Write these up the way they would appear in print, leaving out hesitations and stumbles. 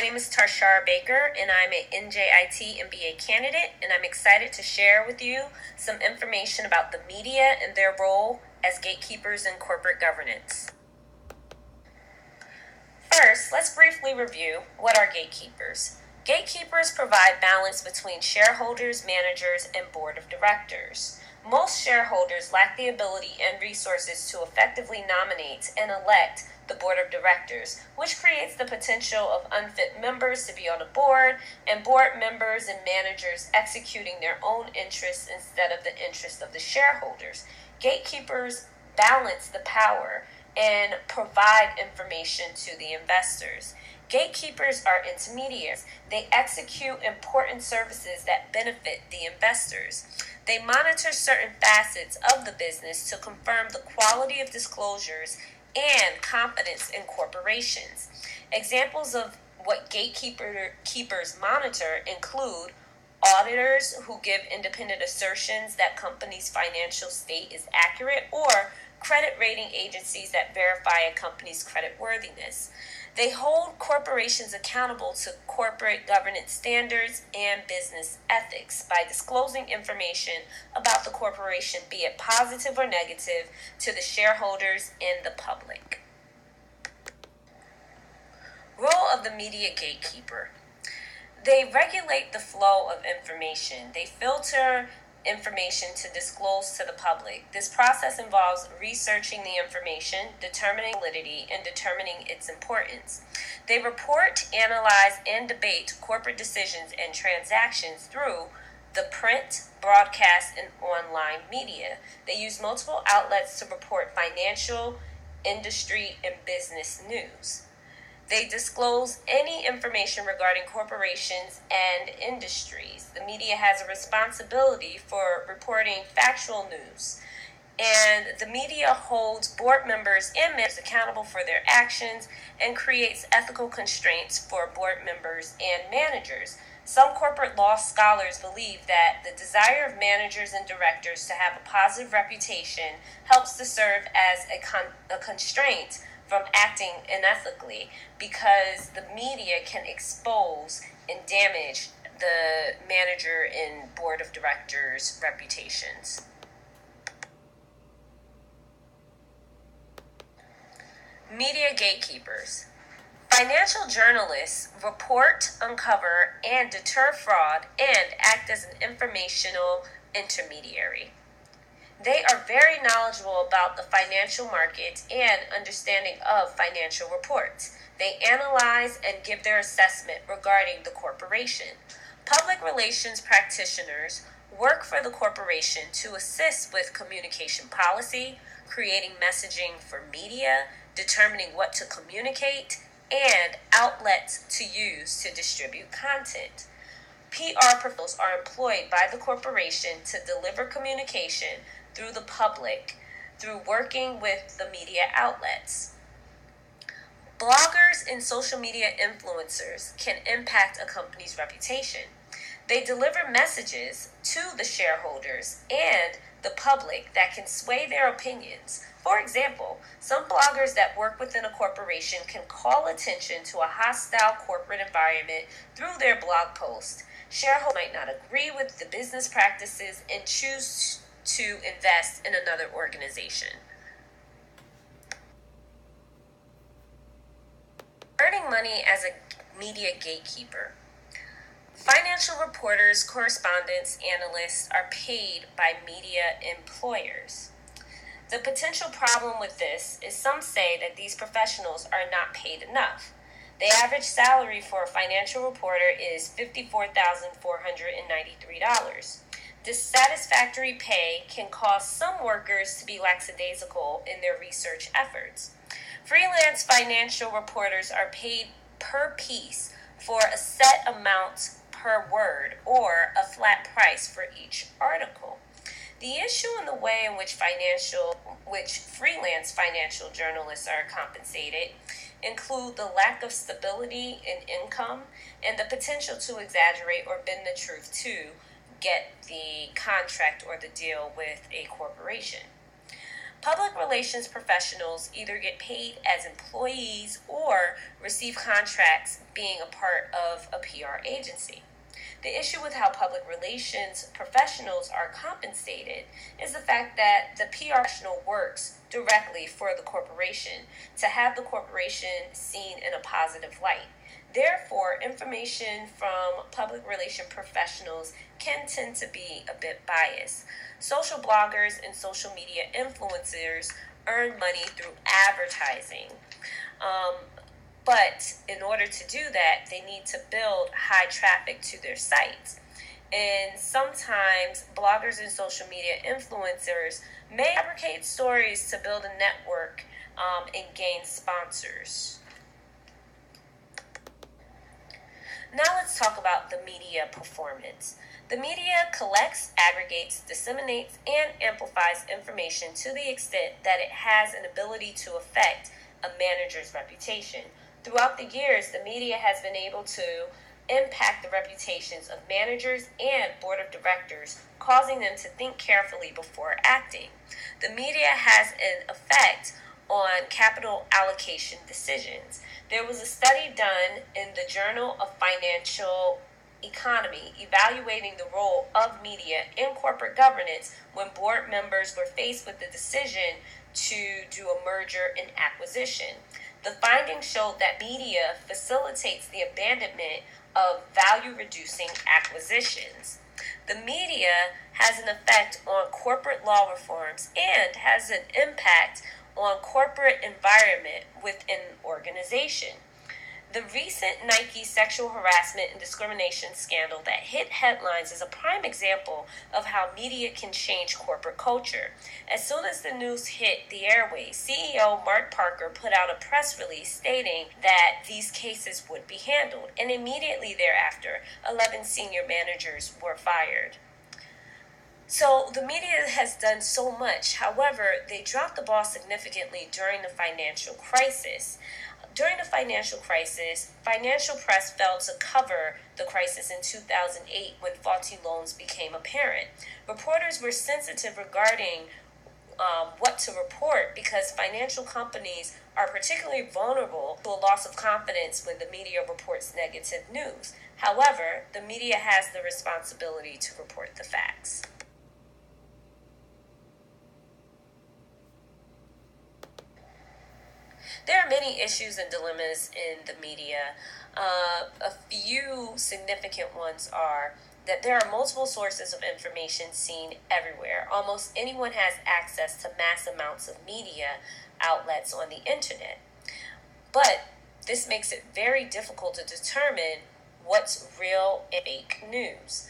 name is Tarshara Baker, and I'm a NJIT MBA candidate, and I'm excited to share with you some information about the media and their role as gatekeepers in corporate governance. First, let's briefly review what are gatekeepers. Gatekeepers provide balance between shareholders, managers, and board of directors. Most shareholders lack the ability and resources to effectively nominate and elect the board of directors, which creates the potential of unfit members to be on the board and board members and managers executing their own interests instead of the interests of the shareholders. Gatekeepers balance the power and provide information to the investors. Gatekeepers are intermediaries. They execute important services that benefit the investors. They monitor certain facets of the business to confirm the quality of disclosures and confidence in corporations. Examples of what gatekeepers monitor include auditors who give independent assertions that company's financial state is accurate, or credit rating agencies that verify a company's creditworthiness. They hold corporations accountable to corporate governance standards and business ethics by disclosing information about the corporation, be it positive or negative, to the shareholders and the public. Role of the media gatekeeper. They regulate the flow of information. They filter information to disclose to the public. This process involves researching the information, determining validity, and determining its importance. They report, analyze, and debate corporate decisions and transactions through the print, broadcast, and online media. They use multiple outlets to report financial, industry, and business news. They disclose any information regarding corporations and industries. The media has a responsibility for reporting factual news, and the media holds board members and managers accountable for their actions and creates ethical constraints for board members and managers. Some corporate law scholars believe that the desire of managers and directors to have a positive reputation helps to serve as a constraint from acting unethically, because the media can expose and damage the manager and board of directors' reputations. Media gatekeepers. Financial journalists report, uncover, and deter fraud and act as an informational intermediary. They are very knowledgeable about the financial market and understanding of financial reports. They analyze and give their assessment regarding the corporation. Public relations practitioners work for the corporation to assist with communication policy, creating messaging for media, determining what to communicate, and outlets to use to distribute content. PR professionals are employed by the corporation to deliver communication through the public through working with the media outlets. Bloggers and social media influencers can impact a company's reputation. They deliver messages to the shareholders and the public that can sway their opinions. For example, some bloggers that work within a corporation can call attention to a hostile corporate environment through their blog post. Shareholders might not agree with the business practices and choose to invest in another organization. Earning money as a media gatekeeper. Financial reporters, correspondents, analysts are paid by media employers. The potential problem with this is some say that these professionals are not paid enough. The average salary for a financial reporter is $54,493. Dissatisfactory pay can cause some workers to be lackadaisical in their research efforts. Freelance financial reporters are paid per piece for a set amount per word or a flat price for each article. The issue in the way in which freelance financial journalists are compensated include the lack of stability in income and the potential to exaggerate or bend the truth to get the contract or the deal with a corporation. Public relations professionals either get paid as employees or receive contracts being a part of a PR agency. The issue with how public relations professionals are compensated is the fact that the PR professional works directly for the corporation to have the corporation seen in a positive light. Therefore, information from public relation professionals can tend to be a bit biased. Social bloggers and social media influencers earn money through advertising. Um, but in order to do that, they need to build high traffic to their sites. And sometimes bloggers and social media influencers may fabricate stories to build a network and gain sponsors. Now let's talk about the media performance. The media collects, aggregates, disseminates, and amplifies information to the extent that it has an ability to affect a manager's reputation. Throughout the years, the media has been able to impact the reputations of managers and board of directors, causing them to think carefully before acting. The media has an effect on capital allocation decisions. There was a study done in the Journal of Financial Economy evaluating the role of media in corporate governance when board members were faced with the decision to do a merger and acquisition. The findings showed that media facilitates the abandonment of value-reducing acquisitions. The media has an effect on corporate law reforms and has an impact on corporate environment within an organization. The recent Nike sexual harassment and discrimination scandal that hit headlines is a prime example of how media can change corporate culture. As soon as the news hit the airways, CEO Mark Parker put out a press release stating that these cases would be handled, and immediately thereafter, 11 senior managers were fired. So the media has done so much. However, they dropped the ball significantly during the financial crisis. During the financial crisis, financial press failed to cover the crisis in 2008 when faulty loans became apparent. Reporters were sensitive regarding what to report because financial companies are particularly vulnerable to a loss of confidence when the media reports negative news. However, the media has the responsibility to report the facts. There are many issues and dilemmas in the media. A few significant ones are that there are multiple sources of information seen everywhere. Almost anyone has access to mass amounts of media outlets on the internet. But this makes it very difficult to determine what's real and fake news.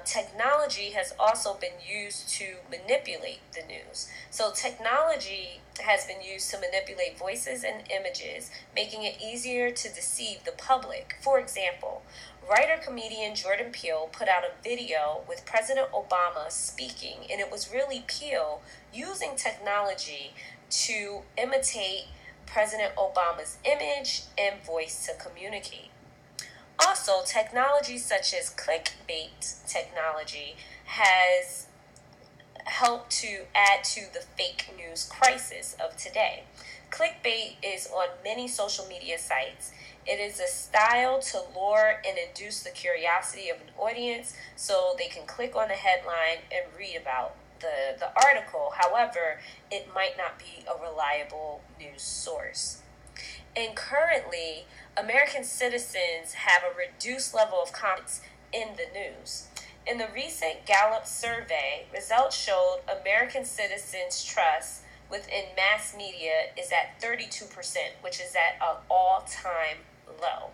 Technology has also been used to manipulate the news. So technology has been used to manipulate voices and images, making it easier to deceive the public. For example, writer-comedian Jordan Peele put out a video with President Obama speaking, and it was really Peele using technology to imitate President Obama's image and voice to communicate. Also, technology such as clickbait technology has helped to add to the fake news crisis of today. Clickbait is on many social media sites. It is a style to lure and induce the curiosity of an audience so they can click on the headline and read about the article. However, it might not be a reliable news source. And currently, American citizens have a reduced level of confidence in the news. In the recent Gallup survey, results showed American citizens' trust within mass media is at 32%, which is at an all-time low.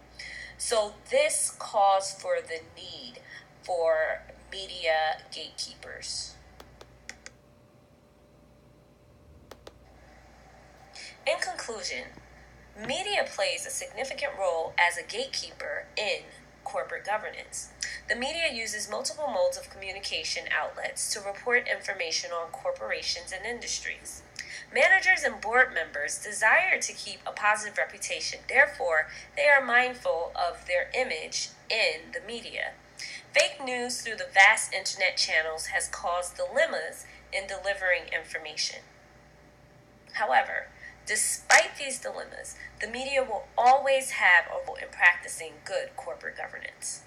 So this calls for the need for media gatekeepers. In conclusion, media plays a significant role as a gatekeeper in corporate governance. The media uses multiple modes of communication outlets to report information on corporations and industries. Managers and board members desire to keep a positive reputation, therefore, they are mindful of their image in the media. Fake news through the vast internet channels has caused dilemmas in delivering information. However, despite these dilemmas, the media will always have a role in practicing good corporate governance.